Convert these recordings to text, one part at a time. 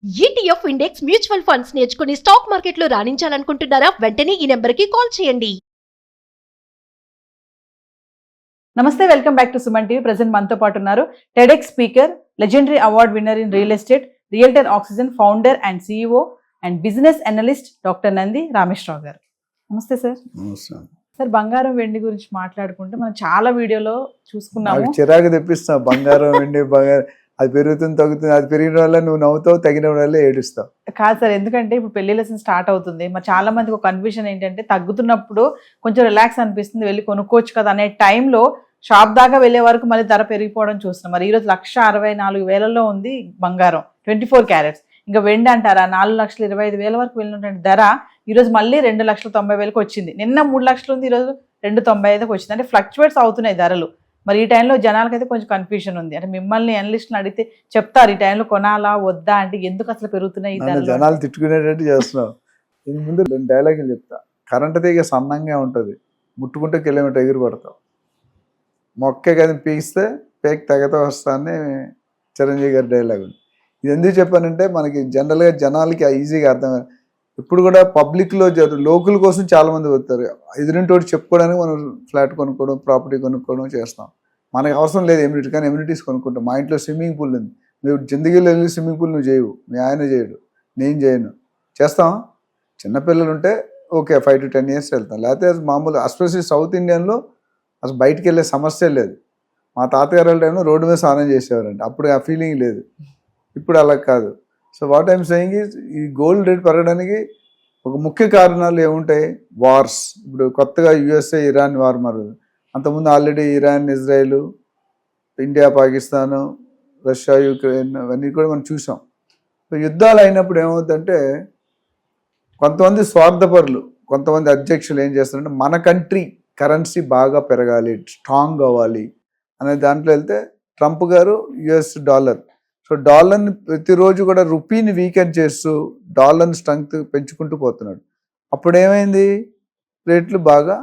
ETF index mutual funds నేర్చుకుని stock మార్కెట్లో రాణించాలనుకుంటున్నారా? వెంటనే ఈ నెంబర్కి కాల్ చేయండి. నమస్తే, welcome back to Suman TV. Present మనతో పాటు ఉన్నారు TEDx speaker, legendary award winner in real estate, realtor oxygen founder and CEO and business analyst doctor Nandi Rameshwar Rao గారు. నమస్తే సార్. సార్, బంగారం వెండి గురించి మాట్లాడుకుంటే మనం చాలా వీడియోలో చూసుకున్నాము. చిరాకు తెప్పిస్తావు, బంగారం వెండి బంగారం అది పెరుగుతుంది తగ్గుతుంది, అది పెరిగిన వల్ల నువ్వు నవ్వుతావు, తగిన వల్ల ఏడుస్తావు. కాదు సార్, ఎందుకంటే ఇప్పుడు పెళ్లి లెసన్ స్టార్ట్ అవుతుంది. మరి చాలా మందికి ఒక కన్ఫ్యూజన్ ఏంటంటే, తగ్గుతున్నప్పుడు కొంచెం రిలాక్స్ అనిపిస్తుంది, వెళ్ళి కొనుక్కోవచ్చు కదా అనే టైంలో షాప్ దాకా వెళ్ళే వరకు మళ్ళీ ధర పెరిగిపోవడం చూస్తున్నాం. మరి ఈరోజు 1,64,000 ఉంది బంగారం, 24 క్యారెట్స్. ఇంకా వెండి అంటారా 4,25,000 వరకు వెళ్ళినటువంటి ధర ఈరోజు మళ్ళీ 2,90,000కి వచ్చింది. నిన్న 3 లక్షలు ఉంది, ఈరోజు 2,95,000కి వచ్చింది. అంటే ఫ్లక్చువేట్స్ అవుతున్నాయి ధరలు. మరి ఈ టైంలో జనాలకైతే కొంచెం కన్ఫ్యూజన్ ఉంది. అంటే మిమ్మల్ని అనలిస్ట్ని అడిగితే చెప్తారు ఈ టైంలో కొనాలా వద్దా అంటే, ఎందుకు అసలు పెరుగుతున్నాయి జనాలు తిట్టుకునేటట్టు చేస్తున్నావు. దీని ముందు 2 డైలాగులు చెప్తా. కరెంట్ తీగ సన్నంగా ఉంటుంది, ముట్టుకుంటే కిలోమీటర్ ఎగిరి పడతావు. మొక్కే కదా పీకిస్తే పేక్ తెగతో వస్తా అని చిరంజీవి గారి డైలాగు. ఇది ఎందుకు చెప్పానంటే, మనకి జనరల్గా జనాలకి ఈజీగా అర్థం. ఇప్పుడు కూడా పబ్లిక్లో లోకల్ కోసం చాలామంది వస్తారు. ఎదురింటోటి చెప్పుకోవడానికి మనం ఫ్లాట్ కొనుక్కోవడం, ప్రాపర్టీ కొనుక్కోవడం చేస్తాం. మనకి అవసరం లేదు ఎమ్యూనిటీ, కానీ ఎమ్యూనిటీస్ కొనుక్కుంటాం. మా ఇంట్లో స్విమ్మింగ్ పూల్ ఉంది, నువ్వు జిందగీలో వెళ్ళి స్విమ్మింగ్ పూల్ నువ్వు చేయవు, మీ ఆయన చేయడు, నేను చేయను. చేస్తాం. చిన్నపిల్లలు ఉంటే ఓకే 5 to 10 years వెళ్తాం, లేకపోతే మామూలు ఎస్పెషల్లీ సౌత్ ఇండియన్లో అసలు బయటికి వెళ్ళే సమస్య లేదు. మా తాతగారు వాళ్ళ టైంలో రోడ్డు మీద స్నానం చేసేవారంటే, అప్పుడు ఆ ఫీలింగ్ లేదు. ఇప్పుడు అలా కాదు. So what I'm saying is, ఈ గోల్డ్ రేట్ పెరగడానికి ఒక ముఖ్య కారణాలు ఏముంటాయి? వార్స్. ఇప్పుడు కొత్తగా USA ఇరాన్ వార్ మరదు. అంతకుముందు already Iran, Israel, India, Pakistan, Russia, Ukraine అవన్నీ కూడా మనం చూసాం. సో యుద్ధాలు అయినప్పుడు ఏమవుతుందంటే, కొంతమంది స్వార్థపరులు, కొంతమంది అధ్యక్షులు ఏం చేస్తారంటే, మన కంట్రీ కరెన్సీ బాగా పెరగాలి, స్ట్రాంగ్ అవ్వాలి అనే దాంట్లో వెళ్తే, ట్రంప్ గారు US డాలర్. సో డాలర్ని ప్రతిరోజు కూడా రూపీని వీకెండ్ చేస్తూ డాలర్ని స్ట్రెంగ్త్ పెంచుకుంటూ పోతున్నాడు. అప్పుడు ఏమైంది? రేట్లు బాగా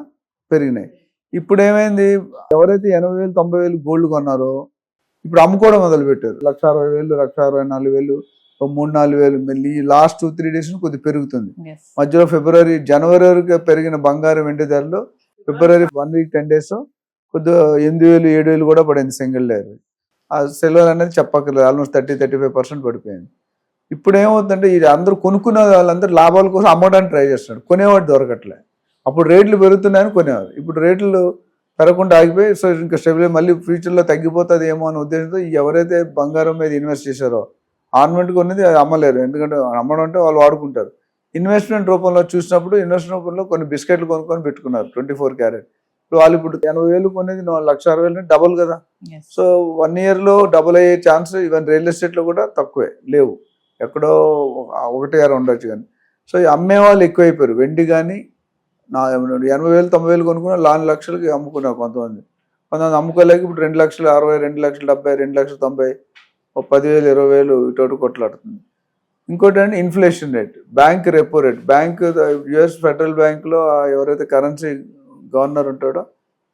పెరిగినాయి. ఇప్పుడు ఏమైంది? ఎవరైతే 80,000 90,000 గోల్డ్ కొన్నారో ఇప్పుడు అమ్ముకోవడం మొదలుపెట్టారు. 1,60,000 1,64,000 3-4,000 మళ్ళీ ఈ లాస్ట్ 2-3 days కొద్దిగా పెరుగుతుంది. మధ్యలో జనవరి వరకు పెరిగిన బంగారం వెండి ధరలు ఫిబ్రవరి 1 week 10 days కొద్దిగా 8,000 7,000 కూడా పడింది సింగిల్ లేయర్. ఆ సిల్వర్ అనేది చెప్పక్కర్లేదు, ఆల్మోస్ట్ 30-35% పడిపోయింది. ఇప్పుడు ఏమవుతుందంటే, ఇది అందరూ కొనుక్కునే వాళ్ళందరూ లాభాల కోసం అమ్మడానికి ట్రై చేస్తున్నాడు, కొనేవాడు దొరకట్లే. అప్పుడు రేట్లు పెరుగుతున్నాయని కొనేవారు, ఇప్పుడు రేట్లు పెరగకుండా ఆగిపోయి, సో ఇంకా స్టెబిల్ మళ్ళీ ఫ్యూచర్లో తగ్గిపోతుంది ఏమో అనే ఉద్దేశంతో ఎవరైతే బంగారం మీద ఇన్వెస్ట్ చేశారో ఆర్నమెంట్ కొనేది అది అమ్మలేరు. ఎందుకంటే అమ్మడం అంటే వాళ్ళు వాడుకుంటారు. ఇన్వెస్ట్మెంట్ రూపంలో చూసినప్పుడు ఇన్వెస్ట్మెంట్ రూపంలో కొన్ని బిస్కెట్లు కొనుక్కొని పెట్టుకున్నారు 24 క్యారెట్. వాళ్ళు ఇప్పుడు 80,000 కొనేది 1,60,000 డబుల్ కదా. సో 1 yearలో డబుల్ అయ్యే ఛాన్స్ ఈవెన్ రియల్ ఎస్టేట్లో కూడా తక్కువే, లేవు, ఎక్కడో 1-2 ఉండొచ్చు. కానీ సో అమ్మే వాళ్ళు ఎక్కువైపోయారు. వెండి కానీ 80,000 90,000 కొనుక్కున్న 4 లక్షలకి అమ్ముకున్నారు కొంతమంది అమ్ముకోలేక ఇప్పుడు 2,60,000 2,70,000 2,90,000 10,000 20,000 ఇటు కొట్లాడుతుంది. ఇంకోటి అంటే inflation rate, bank repo rate. US federal బ్యాంక్లో ఎవరైతే కరెన్సీ గవర్నర్ ఉంటాడో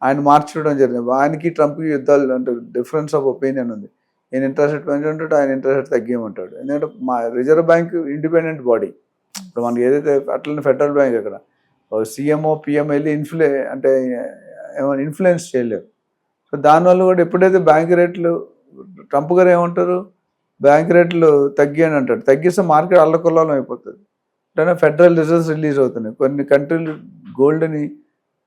ఆయన మార్చడం జరిగింది. ఆయనకి ట్రంప్కి యుద్ధాలు అంటే డిఫరెన్స్ ఆఫ్ ఒపీనియన్ ఉంది. ఈయన ఇంట్రెస్ట్ రేట్ పెంచుంటాడు, ఆయన ఇంట్రెస్ట్ రేట్ తగ్గియమంటాడు. ఎందుకంటే మా రిజర్వ్ బ్యాంక్ ఇండిపెండెంట్ బాడీ. ఇప్పుడు మనకి ఏదైతే అట్లనే ఫెడరల్ బ్యాంక్ అక్కడ CMO PM వెళ్ళి అంటే ఏమైనా ఇన్ఫ్లుయెన్స్ చేయలేరు. సో దానివల్ల కూడా ఎప్పుడైతే బ్యాంక్ రేట్లు, ట్రంప్ గారు ఏమంటారు, బ్యాంక్ రేట్లు తగ్గియని అంటాడు. తగ్గిస్తే మార్కెట్ అల్లకొల్లం అయిపోతుంది. అంటే ఫెడరల్ రిజర్వ్స్ రిలీజ్ అవుతున్నాయి. కొన్ని కంట్రీలు గోల్డ్ని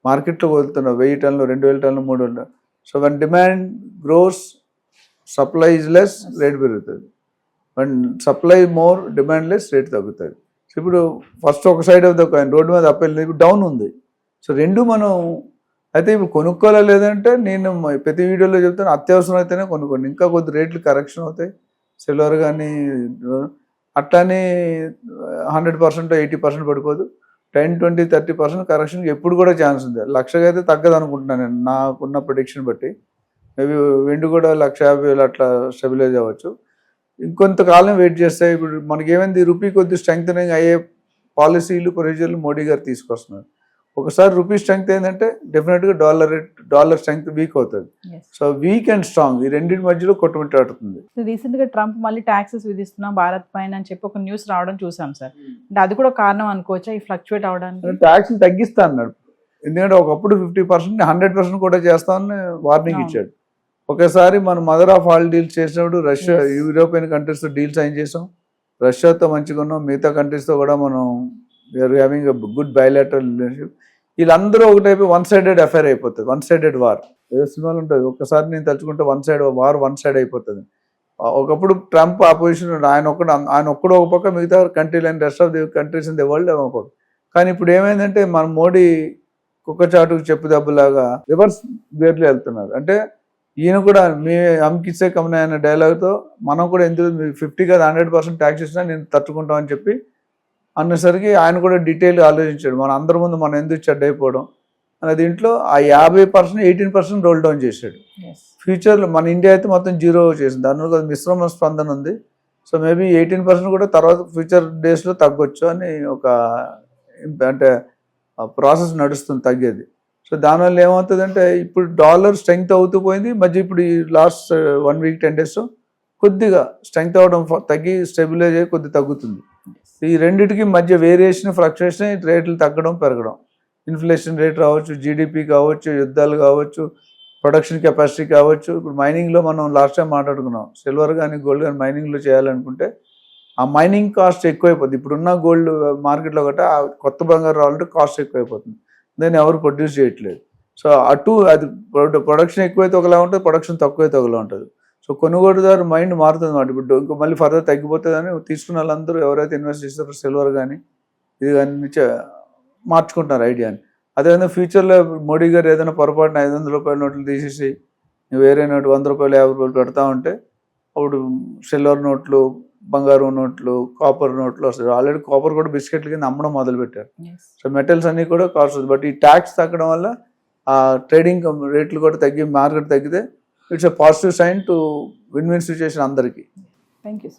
మార్కెట్లో వదులుతున్నావు 1,000 టన్నులు 2,000 టన్నులు 3,000. So when demand grows, supply is less, rate పెరుగుతుంది. When supply more, demand less, rate తగ్గుతుంది. సో ఇప్పుడు ఫస్ట్ ఒక side of the coin, road మీద అప్ వెళ్ళి డౌన్ ఉంది. సో రెండు మనం అయితే ఇప్పుడు కొనుక్కోలే లేదంటే, నేను ప్రతి వీడియోలో చెప్తాను, అత్యవసరం అయితేనే కొనుక్కోండి. ఇంకా కొద్ది రేట్లు కరెక్షన్ అవుతాయి. సిల్వర్ కానీ అట్లానే 100% 80% పడిపోదు. 10-20-30% కరెక్షన్ ఎప్పుడు కూడా ఛాన్స్ ఉంది. 1,00,000 అయితే తగ్గదు అనుకుంటున్నాను నేను, నాకున్న ప్రిడిక్షన్ బట్టి. మేబీ వెండి కూడా 1,50,000 అట్లా స్టెబిలైజ్ అవ్వచ్చు. ఇంకొంతకాలం వెయిట్ చేస్తే, ఇప్పుడు మనకి ఏమైంది, రూపీ కొద్ది స్ట్రెంగ్తనింగ్ అయ్యే పాలసీలు ప్రొసీజర్లు మోడీ గారు తీసుకొస్తున్నారు. ఒకసారి రూపీ స్ట్రెంగ్త్ ఏంటంటే డెఫినెట్గా డాలర్ స్ట్రెంగ్త్ వీక్ అవుతుంది. సో వీక్ అండ్ స్ట్రాంగ్ ఈ రెండింటి మధ్యలో కొట్టుమిట్టాడుతుంది. రీసెంట్ గా ట్రంప్ మళ్ళీ ట్యాక్సెస్ విధిస్తున్నాం భారత్ పైన అని చెప్పి ఒక న్యూస్ రావడం చూసాం సార్. అంటే అది కూడా కారణం అనుకోవచ్చా ఈ ఫ్లక్చువేట్ అవడానికి? ట్యాక్స్ తగ్గిస్తా అన్నాడు. ఎందుకంటే ఒకప్పుడు 50% 100% కూడా చేస్తామని వార్నింగ్ ఇచ్చాడు. ఒకసారి మనం మదర్ ఆఫ్ ఆల్ డీల్స్ చేసినప్పుడు రష్యా యూరోపియన్ కంట్రీస్తో డీల్ సైన్ చేసాం. రష్యాతో మంచిగా ఉన్నాం, మిగతా కంట్రీస్తో కూడా మనం we're having good bilateral relationship. వీళ్ళందరూ ఒకటైపు వన్ సైడెడ్ అఫైర్ అయిపోతుంది, వన్ సైడెడ్ వార్. ఏదో సినిమాలు ఉంటుంది, ఒక్కసారి నేను తలుచుకుంటే వన్ సైడ్ అయిపోతుంది. ఒకప్పుడు ట్రంప్ అపోజిషన్ ఆయన ఒక్కడు ఒక పక్క, మిగతా కంట్రీలు and rest of the countries in the world ఒక పక్క. కానీ ఇప్పుడు ఏమైందంటే మన మోడీ కుక్క చాటుకు చెప్పు దెబ్బలాగా రివర్స్ గేర్లు వెళ్తున్నారు. అంటే ఈయన కూడా మీ అమ్కిచ్చే కమనే అనే డైలాగ్తో మనం కూడా ఎందుకు 50 కాదు 100% ట్యాక్స్ ఇచ్చినా నేను తట్టుకుంటామని చెప్పి అన్నసరికి ఆయన కూడా డీటెయిల్గా ఆలోచించాడు. మన అందరి ముందు మనం ఎందుకు చెడ్డైపోవడం అనే దీంట్లో ఆ 50% 18% రోల్ డౌన్ చేశాడు. ఫ్యూచర్లో మన ఇండియా అయితే మొత్తం 0 చేసింది, దానివల్ల మిశ్రమ స్పందన ఉంది. సో మేబీ 18% కూడా తర్వాత ఫ్యూచర్ డేస్లో తగ్గొచ్చు అని ఒక అంటే ప్రాసెస్ నడుస్తుంది తగ్గేది. సో దానివల్ల ఏమవుతుందంటే ఇప్పుడు డాలర్ స్ట్రెంగ్త్ అవుతూ పోయింది. మధ్య ఇప్పుడు ఈ లాస్ట్ 1 వీక్ 10 days కొద్దిగా స్ట్రెంగ్త్ అవ్వడం తగ్గి స్టెబిలైజ్ అయ్యి కొద్దిగా తగ్గుతుంది. ఈ రెండింటికి మధ్య వేరియేషన్ ఫ్లక్చుయేషన్, రేట్లు తగ్గడం పెరగడం, ఇన్ఫ్లేషన్ రేట్ రావచ్చు, జీడిపి కావచ్చు, యుద్ధాలు కావచ్చు, ప్రొడక్షన్ కెపాసిటీ కావచ్చు. ఇప్పుడు మైనింగ్లో మనం లాస్ట్ టైం మాట్లాడుకున్నాం, సిల్వర్ కానీ గోల్డ్ కానీ మైనింగ్లో చేయాలనుకుంటే ఆ మైనింగ్ కాస్ట్ ఎక్కువైపోతుంది. ఇప్పుడున్న గోల్డ్ మార్కెట్లో గట్రా కొత్త బంగారు రావాలంటే కాస్ట్ ఎక్కువైపోతుంది, దాన్ని ఎవరు ప్రొడ్యూస్ చేయట్లేదు. సో అది ప్రొడక్షన్ ఎక్కువైతే ఒకలా ఉంటుంది, ప్రొడక్షన్ తక్కువైతే ఒకలా ఉంటుంది. సో కొనుగోలుదారు మైండ్ మారుతుంది అన్నమాట. ఇప్పుడు ఇంకో మళ్ళీ ఫర్దర్ తగ్గిపోతుందని తీసుకున్న వాళ్ళందరూ ఎవరైతే ఇన్వెస్ట్ చేస్తారో సిల్వర్ కానీ ఇది కానీ మార్చుకుంటున్నారు ఐడియాని. అదేవిధంగా ఫ్యూచర్లో మోడీ గారు ఏదైనా పొరపాటున 500 రూపాయల నోట్లు తీసేసి వేరే నోటు 100 రూపాయలు 50 రూపాయలు పెడతా ఉంటే అప్పుడు సిల్వర్ నోట్లు, బంగారు నోట్లు, కాపర్ నోట్లు వస్తాయి. ఆల్రెడీ కాపర్ కూడా బిస్కెట్ల కింద అమ్మడం మొదలుపెట్టారు. సో మెటల్స్ అన్నీ కూడా కాస్ట్ వస్తుంది. బట్ ఈ ట్యాక్స్ తగ్గడం వల్ల ఆ ట్రేడింగ్ రేట్లు కూడా తగ్గి మార్కెట్ తగ్గితే it's a positive sign to win win situation అందరికీ. Thank you.